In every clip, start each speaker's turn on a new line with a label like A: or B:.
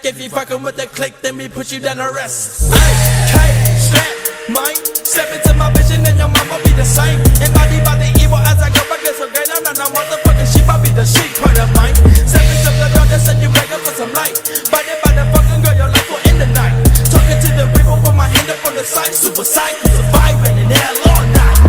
A: If you fucking with the click, then we put you down to rest. Hey, strap, mine. Step into my vision and your mama be the same. Embodied by the evil as I go back so great. I'm not no motherfucking sheep, I be the sheep part of mine. Step into the darkness and you beg up for some light. By the fucking girl, your life will end the night. Talking to the river with my hand up on the side. Suicide, surviving in hell all night.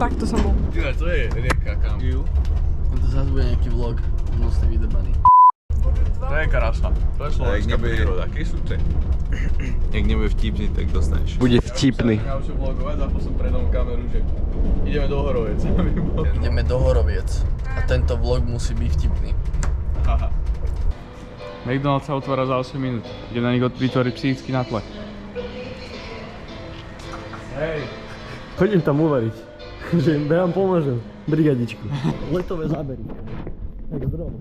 B: Takto som bol.
C: To je rieka, kam.
D: To zase bude nejaký vlog, nosný vydebaný.
C: To je krásna. To je slovenská príroda, kysúce.
E: Jak nebude vtipný, tak dostaneš.
D: Bude vtipný.
C: Ja už vlogovať, za som predal kameru, že ideme do Horoviec.
D: Ideme do Horoviec a tento vlog musí byť vtipný.
C: Haha. McDonald's sa otvára za 8 minút. Idem na nich vytvoriť psychický nátlak. Hej.
F: Chodím tam uvariť. Že ja vám pomôžem. Brigadičku. Letové zábery. Tak zdravo.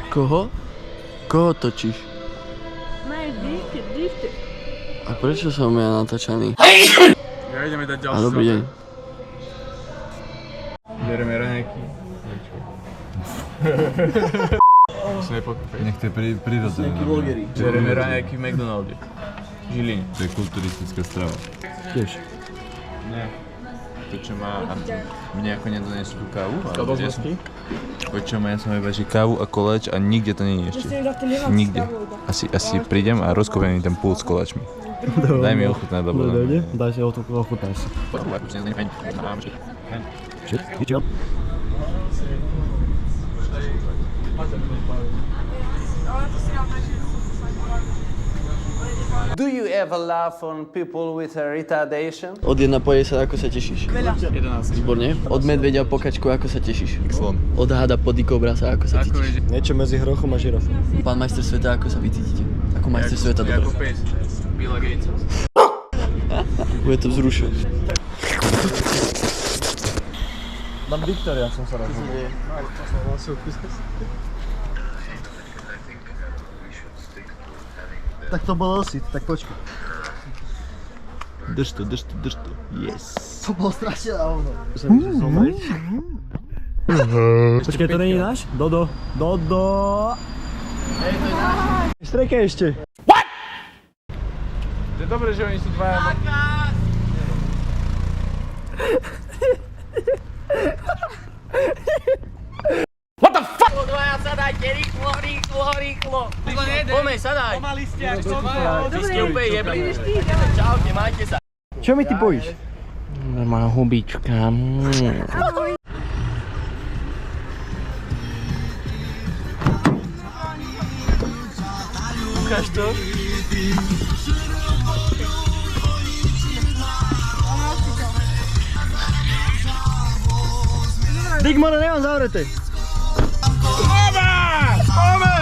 D: Koho? Koho točíš?
B: Maj, dýšte.
D: A prečo som ja natáčaný?
C: Ja ideme dať ďalší.
D: A dobrý deň.
C: Bereme raňajky.
E: Nech to je prirodzené.
C: Bereme raňajky v McDonalde. Žiline.
E: To je kulturistická strava.
F: Tiež.
C: Nie.
E: To čo má, mne ako nedonesú tú kávu,
C: To dosť hostí?
E: Počujem, ja som iba kávu a koláč a nikde to nie je ešte. Nikde. Asi prídem a rozkopiem mi ten pult s koláčmi. Daj mi ochutnať, dobre.
F: Daj si ochutnať si. Shit.
G: Do you ever laugh on people with a retardation?
D: Od 1 po 10, ako sa tešíš?
C: 11.
D: Výborne. Od medveďa po kačku, ako sa tešíš?
E: Slon.
D: Od hada po dikobrasa, ako sa cítiš?
F: Niečo medzi hrochom a žirafom.
D: Pán majster sveta, ako sa vy cítite? Ako majster sveta, dobre.
C: Ako pes. Billa Gatesa.
D: Bude to vzrušovať.
F: Mám Viktoria, som sa rozhodol. Tak to bol osit, tak počkaj.
E: Drž to. Yes.
F: To bolo strašne dávno. Počkaj, to není náš? Dodo. Strekaj ešte.
C: To je dobré, že oni sú dvaja.
G: What the fuck? Dvaja sadajte, rýchlo. Poďme, sadaj. Pomaly ste, ak som mal. Vy ste úplne jebli. Čaute, majte sa.
F: Čo mi ty pojíš?
D: Má hubička.
F: Ukáž to. Digmore, nemám zavreté.
C: Ome!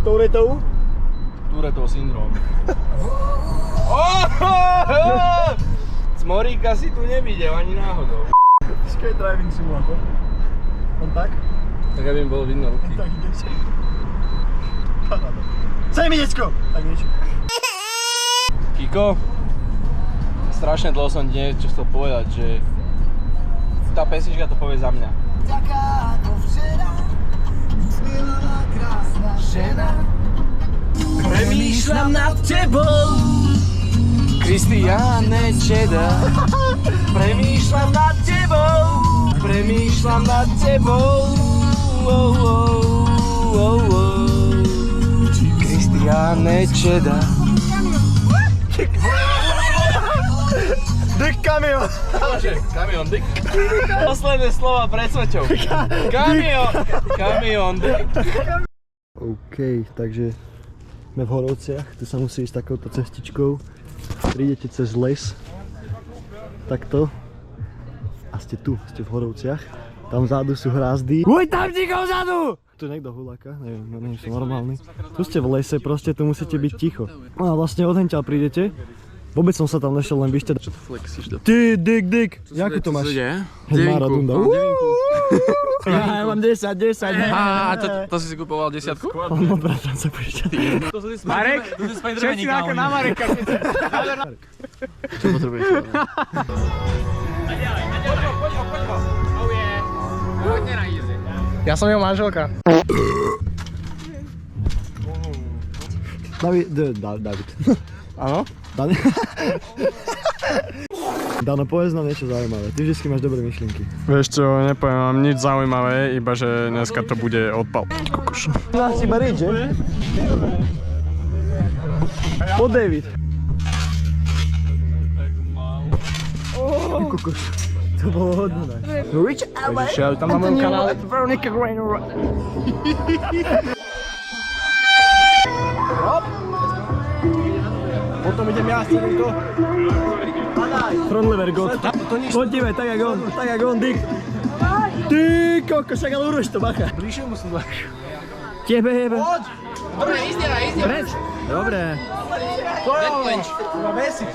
F: Touretov?
C: Touretov syndrom. Oh! Smoríka si tu nevidel ani náhodou.
F: Skydiving simulátor. On tak?
C: Tak aby mi bolo vidno ruky.
F: Tak ideš. Chcem mi decko! Tak niečo.
C: Kiko, strašne dlho som ti niečo chcel povedať, že tá pesnička to povie za mňa. Premýšľam nad tebou, Kristiáne Čeda. Premýšľam nad tebou, premýšľam nad tebou. Kristiáne Čeda.
F: Dick Kamion!
C: Kamion, Dick. Posledné slova pred smrťou. Kamion, Dick.
F: OK, takže sme v Horovciach, tu sa musí ísť takouto cestičkou. Prídete cez les, takto. A ste tu, ste v Horovciach. Tam vzadu sú hrázdy. Uj, tam ticho vzadu! Tu niekto huláka, neviem, som normálny. Tu ste v lese, proste tu musíte byť ticho. No a vlastne odhenťaľ prídete. Vôbec som sa tam nešiel len vyšťať. Čo to flexíš do? Ty, Dick! Jakú to máš? Hemara Dunda. Ja mám 10.
C: A to si kupoval 10-ku?
F: No, bratran sa pošťať.
C: Marek? Všetci ako na Mareka.
F: Čo potrebuješ?
G: Ja som jeho manželka.
F: David.
G: Áno?
F: Dano, povedz nám niečo zaujímavé. Ty vždycky máš dobré myšlienky.
H: Vieš čo, nepoviem vám nič zaujímavé, iba že dneska to bude odpal. Kokoš.
F: Nás iba riť, že? Po David. Kokoš. To bolo hodné. Rich Albert.
G: Tam na mojom kanále.
F: Veronica Grainer. Potom idem ja s týmto. Front lever god. Poďme, tak jak on, Dick. Ty kokos, však ale urož to, bacha.
G: Bližšie musím dať.
F: Tebe jebe.
G: Dobre, izdera.
F: Preč. Dobre.
G: Letlenč.
F: Vesi.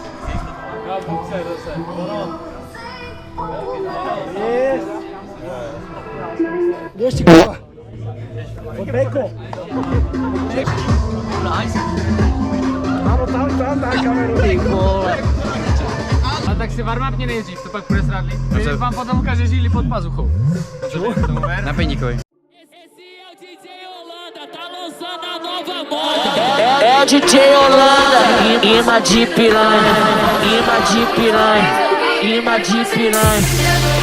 F: Yes. Vieš ti kova. Od beko. Áno, tam kameru.
G: A tak si warm-upne nejdřív, to pak presradli. Když vám potom ukáže žili pod pazuchou. Čo? Na Peníkovi.
I: É DJ Holanda, imã de piranha, imã de piranha, imã de piranha,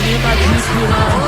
I: imã de piranha.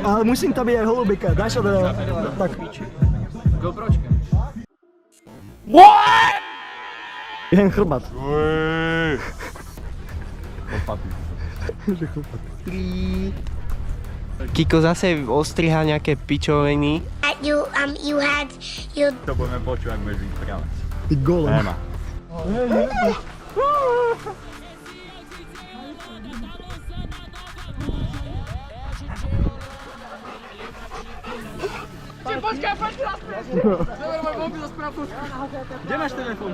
F: Ale musím tam byť aj holubika, dáš ho do... Tak.
G: GoPročka.
F: Jen chrbát.
G: Kiko zase ostriha nejaké pičoviny.
J: You had
E: To budeme počuť, ak budeš vyprávať.
F: Ty golem.
E: Téma.
C: Kde máš telefón?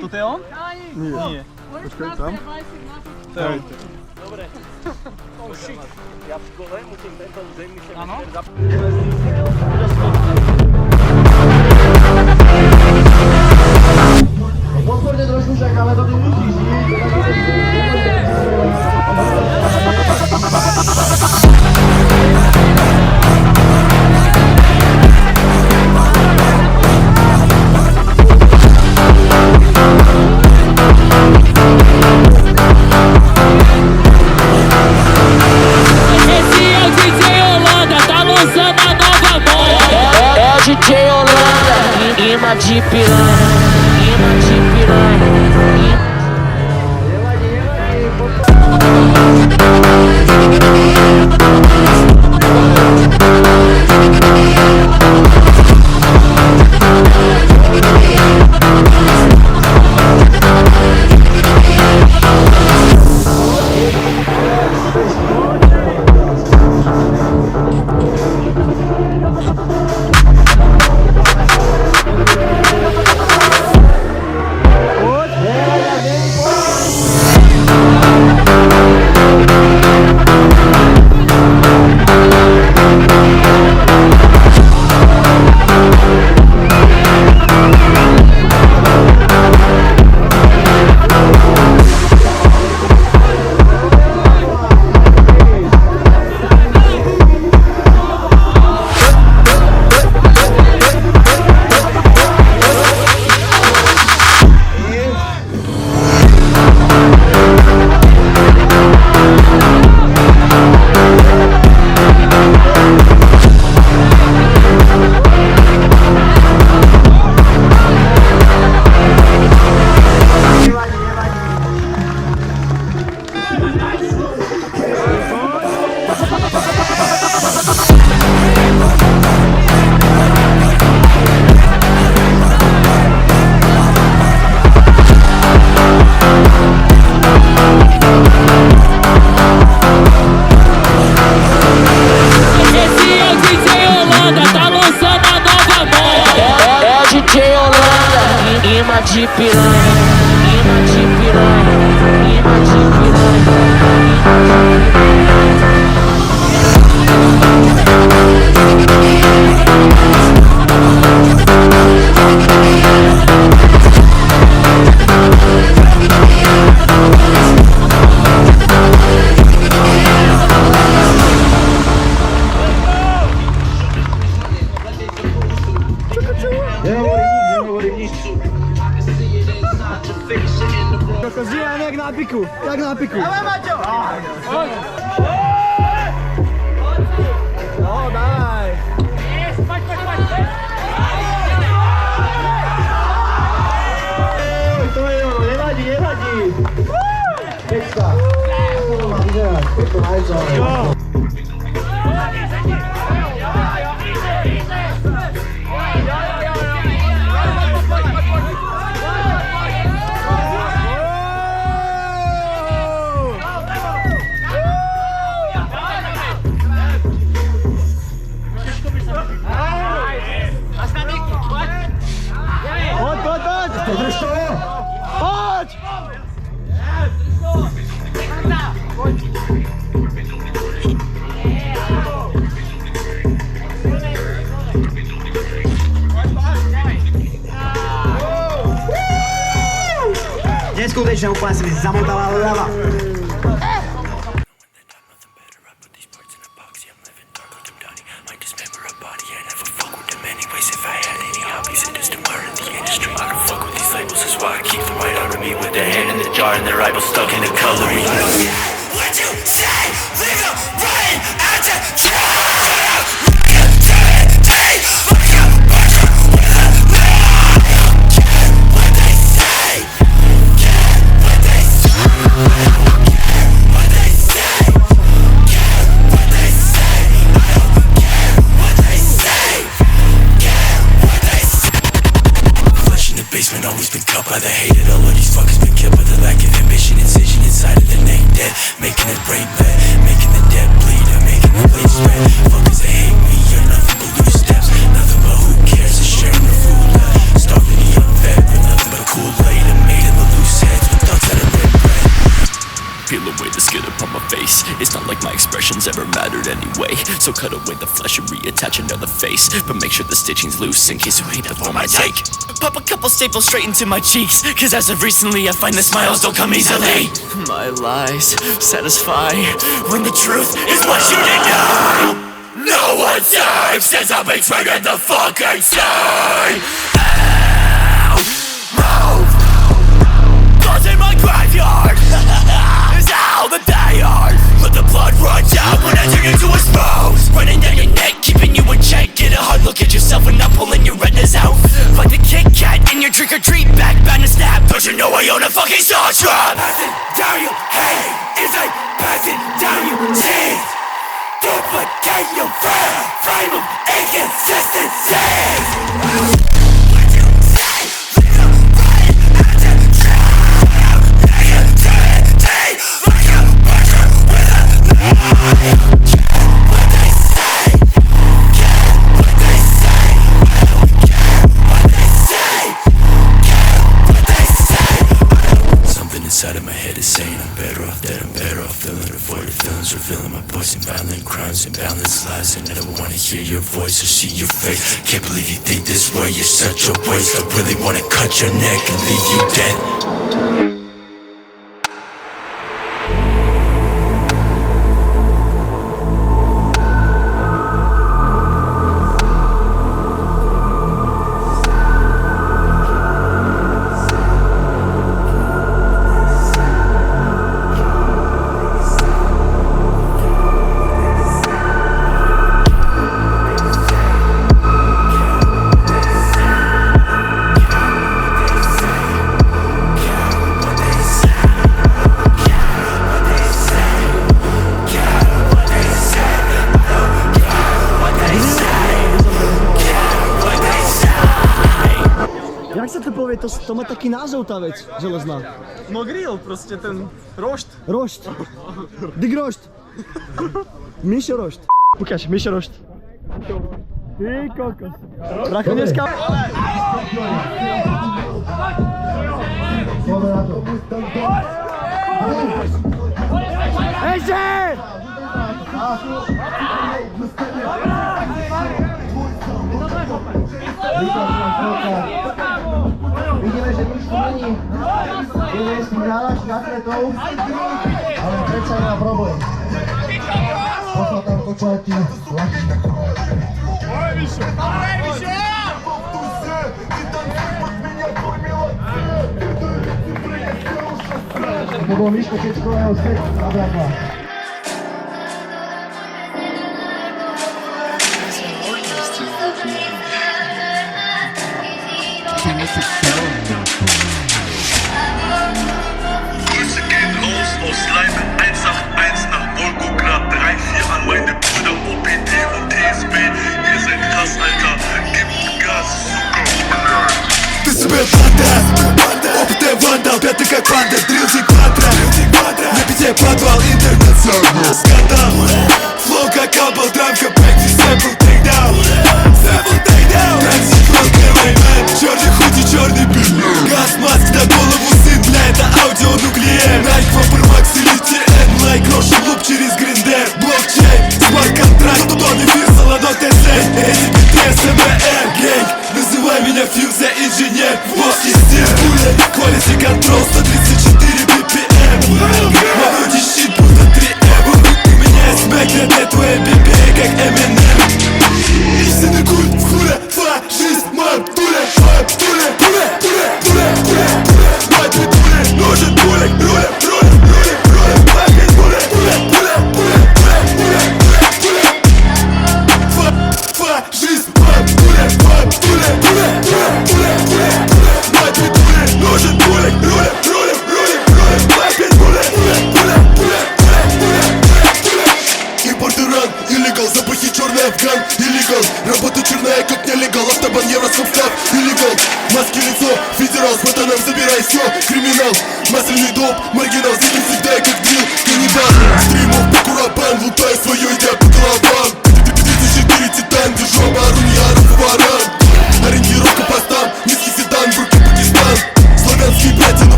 C: Toto je on? Nie.
F: Počkaj, tam.
C: To je on.
G: Ja v škole musím tento území
C: Áno?
F: Pozorne trošku však, ale to ty musíš
I: Esse é o DJ Holanda, tá lançando a nova moda. É o DJ Holanda, imã de piranha, imã de piranha. Imã de piranha, imã de piranha, imã de
F: jak na piku, jak na piku.
C: Ale Maťo!
F: No, daj. To je ono, nevadí, nevadí. Pecka. To má vyzerať, to najco.
J: Neskutečné, úplne si mi zamotala hlava.
A: And their rivals stuck in a coloring. What you say? Leave them running out to dry. What they say? What they say? What they say? What they say? I don't care what they say. What they say? Flesh in the basement, always been cut by the hated. All of these fuckers been killed by the lack of ambition. Incision inside of the neck dead, making it brain bad, making the dead bleed, I'm making the blade spread. Fuckers, they hate me, you're nothing but loose steps. Nothing
K: peel away the skin upon my face. It's not like my expressions ever mattered anyway. So cut away the flesh and reattach another face. But make sure the stitching's loose in case you hate the form I take. Pop a couple staples straight into my cheeks, cause as of recently I find the smiles don't come easily. My lies satisfy when the truth is what you deny. No one's safe since I've been triggered the fucking same. In my graveyard is how the day are. Let the blood run down when I turn you to expose. Running down your neck, keeping you in check. Get a hard look at yourself and I'm pulling your retinas out. Like the Kit Kat in your trick or treat bag, bound to snap. But you know I own a fucking saw trap. Passing down your head is like passing down your teeth. Duplicate your frame of inconsistency. Something inside of my head is saying I'm better off dead, I'm better off feeling the void of feelings, revealing my poison, violent crimes and balanced lies. I never wanna hear your voice or see your face. Can't believe you think this way, you're such a waste. I really wanna cut your neck and leave you dead.
F: Jak sa to povie? To má taký názov tá vec, železná.
C: No grill, proste ten rošt.
F: Rošt. Dig rošt. Mišo rošt. Ukáž, Mišo rošt. Ty kokos. Bracho, dneska... Ešte!
J: Vidíme, že nič tu není. Je s tým nálačných atletov, ale predsa nemá problém. Poslal tam kočovati lačí. To bol Miško Kečkového späť na bratva.
L: Grüße gehen raus aus Leimen 181 nach Volgograd 34 an meine Brüder OPD und TSB. Ihr seid krass, Alter. Gebt Gas, Zucker.
A: Ты себе банда, опытный вандал, пятый как панда, дрилчик квадрат, на пяте подвал, интернет, скандал, флоу как кабл, драмка, бэкти, сэмпл, тейкдаун, транзиклон, белый мэн, черный худи, черный бит, газ, маск на голову, сын, для это аудио нуклеер, Nike, Vapor Max или TN, лайк, рошен луп через гриндер, блокчейн, смарт-контракт, Тони Фир, Солодо, ТЗ, эти биты, СМР, гэнг, называй меня Фьюз, я инженер, босс, естественно, quality control, 134 BPM.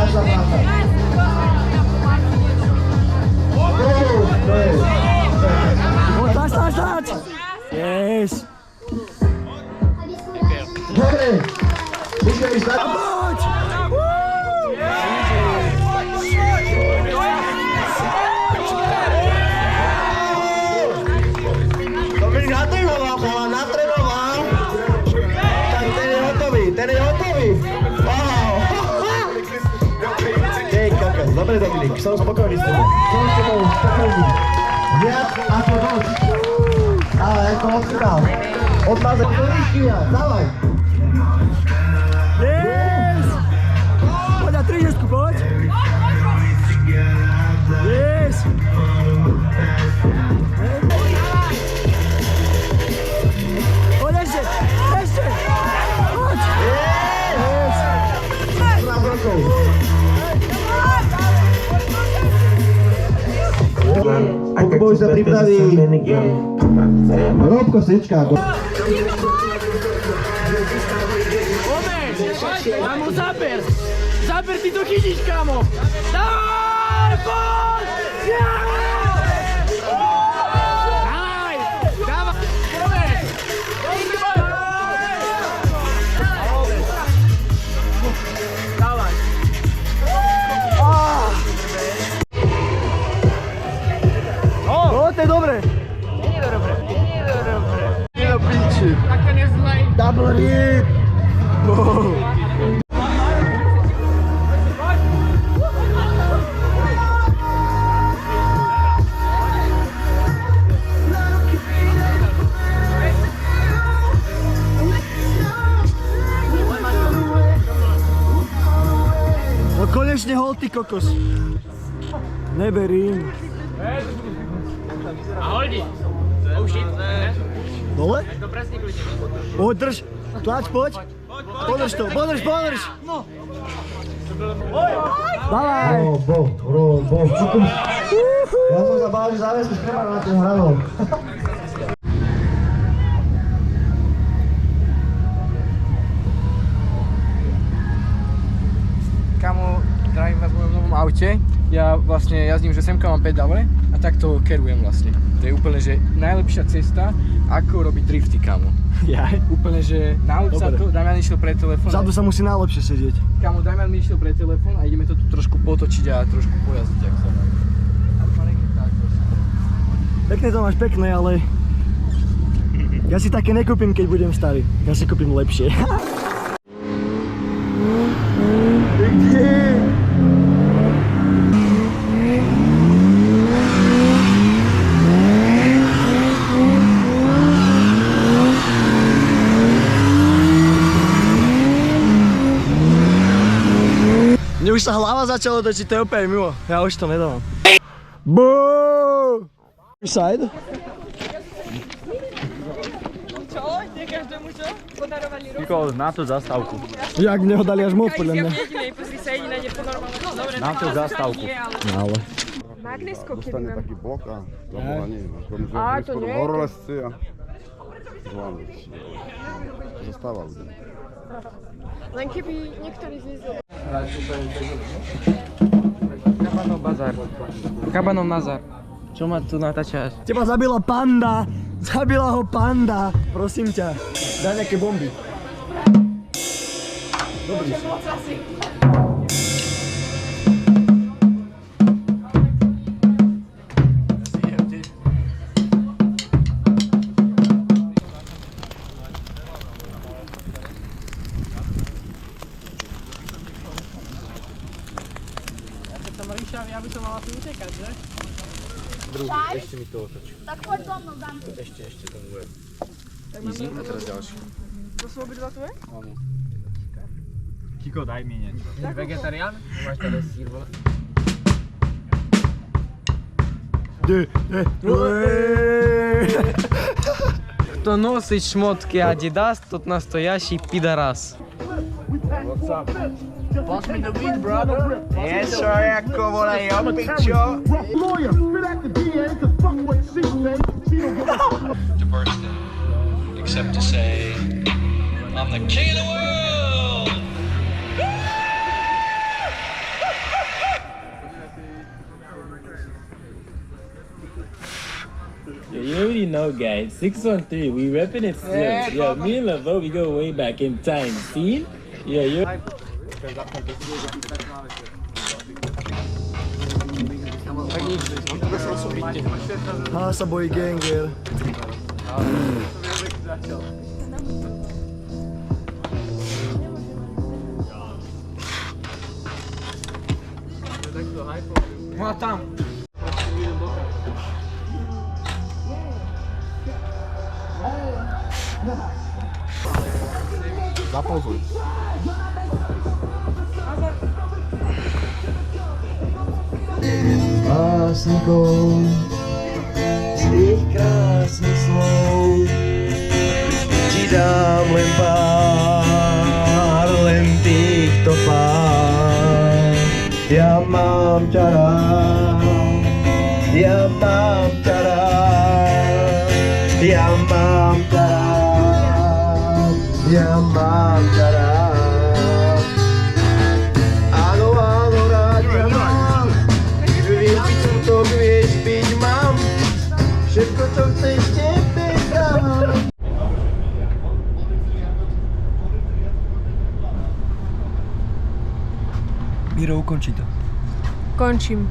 J: Každá práca.
F: Táč! Yes!
J: Dobre, musíme ísť na... Dominik natrenoval, chala, natrenoval. Tak ten je hotový. Wow. Hej, kakos, dobre Dominik, som spokojný s tebou. Som s tebou spokojný. Viac ako noc. Ale ako odstral. Odmázek do výškia, dávaj.
F: Yes! Poď na 30, poď! Yes! Poď ešte! Poď! Yes!
J: 15 rokov. Pokubovi sa pripraví Robko Sečka.
G: Daj mu záber! Záber, ty to chytíš, kámo! Daj, poď! Daj! Dávaj! Dávaj!
F: To je dobre!
G: Nie je dobre.
F: Nie do piči!
G: Tak to nezlej.
F: Double rip! No konečne hol, ty kokos. Neberím.
G: Ahojdi. Oh shit.
F: Dole?
G: To presne kľudne.
F: Poď, drž. Tlač, poď. Podrž to, podrž. No. Dávaj.
J: Robo. Ja som sa bál, že záväzku treba na tým hranom.
C: Kamo, zdravím vás v mojom novom aute. Ja vlastne jazdím, že semka mám pedale a takto kerujem vlastne. To je úplne, že najlepšia cesta, ako robiť drifty, kamo.
F: Ja?
C: Úplne, že nauč sa to, Damian išiel pre telefón.
F: Vzadu sa musí najlepšie sedieť.
C: Kamo, Damian mi išiel pre telefón a ideme to tu trošku potočiť a trošku pojazdiť, ak sa dá.
F: Pekne to máš, pekné, ale ja si také nekúpim, keď budem starý. Ja si kúpim lepšie. Mne už sa hlava začala točiť, to je úplne mimo. Ja už to nedávam. Boooo! Side?
B: Čo? Nie každému čo? Podarovali ruku.
M: Nikoho, na tú zastávku.
F: Jak mne ho dali až moc, podľa mňa.
B: Pozri sa, jediná neponormálna. Dobre,
M: Na tú zastávku.
F: No ale.
B: Magnesko, kedy mám.
N: taký blok a zavolanie.
B: A, to nie.
N: Horolezci a zvládli. Zastáva ľudia.
B: Len keby niektorý zízdil.
C: Kabanov bazar. Kabanov nazar. Čo ma tu natáčaš?
F: Teba zabila panda! Zabila ho panda! Prosím ťa, daj nejaké bomby. Dobrý si.
G: Ja by som mal asi utekať, že?
M: Druhý, ešte mi to otoč.
B: Tak poď so mnou, dám.
M: Ešte to bude.
C: Easy, a teraz ďalší.
B: To sú obidva tvoje?
C: Áno.
M: Kiko, daj mi niečo.
G: Vegetarián? Máš tady sír, vole.
C: Кто носит шмотки Adidas, тот настоящий пидорас.
G: What's up? Pass me the weed, brother.
J: Yes, sir, ako wala yung picture.
L: Lawyer, spit at the DA, cause fuck what she say. She don't give a fuck.
K: To burst in, except to say, I'm the king of the world!
O: didn't know, guys. 613, we repping it still. Yeah, me and Lavo, we go way back in time. See? Yeah, you.
F: Hása bojí Genger.
C: No a tam.
N: Zapauzuj.
J: Básnikov z tých krásnych slov ti dám len pár, len týchto pár. Ja mám ťa rád, ja mám ťa rád, ja mám ťa rád, ja mám ťa rád. Áno, áno, rád ťa mám, vypiť skutok, vieš, piť mám, všetko, čo chceš, tebe dám.
F: Miro, ukonči to.
B: Končím.